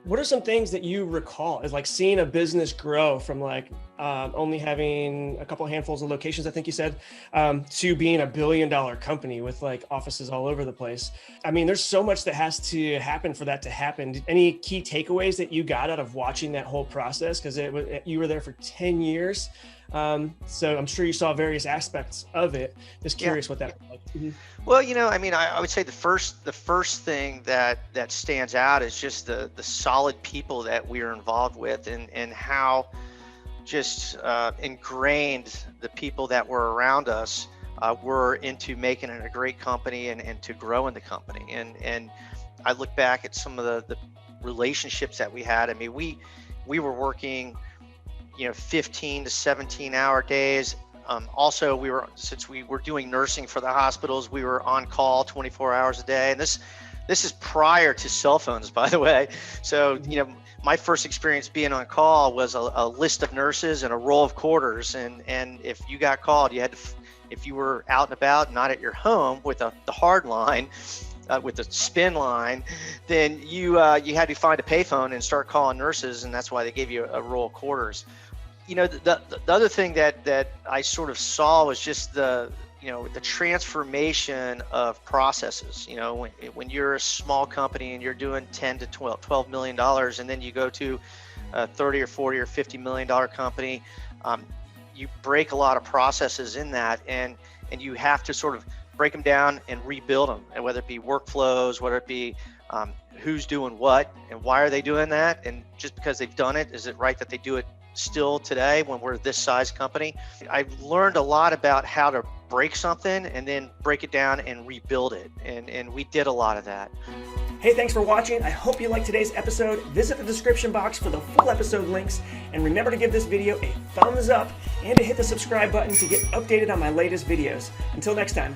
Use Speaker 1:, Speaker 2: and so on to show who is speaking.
Speaker 1: What are some things that you recall as like seeing a business grow from like only having a couple handfuls of locations, I think you said, to being a $1 billion company with like offices all over the place? I mean, there's so much that has to happen for that to happen. Any key takeaways that you got out of watching that whole process? Because you were there for 10 years. So I'm sure you saw various aspects of it. Just curious what that was like. Mm-hmm.
Speaker 2: Well, I mean, I would say the first thing that stands out is just the solid people that we are involved with, and how just ingrained the people that were around us were into making it a great company and to grow in the company. And I look back at some of the relationships that we had. I mean, we were working 15 to 17 hour days. Also, since we were doing nursing for the hospitals, we were on call 24 hours a day. And this is prior to cell phones, by the way. So, my first experience being on call was a list of nurses and a roll of quarters. And if you got called, you had to, if you were out and about, not at your home with the hard line, with the spin line, then you had to find a payphone and start calling nurses, and that's why they gave you a roll of quarters. The other thing that I sort of saw was just the transformation of processes. When you're a small company and you're doing 10 to 12 million dollars, and then you go to a 30 or 40 or 50 million dollar company, you break a lot of processes in that, and you have to sort of break them down and rebuild them, and whether it be workflows, whether it be who's doing what and why are they doing that, and just because they've done it, is it right that they do it still today when we're this size company? I've learned a lot about how to break something and then break it down and rebuild it, and we did a lot of that.
Speaker 1: Hey, thanks for watching. I hope you liked today's episode. Visit the description box for the full episode links, and remember to give this video a thumbs up and to hit the subscribe button to get updated on my latest videos. Until next time.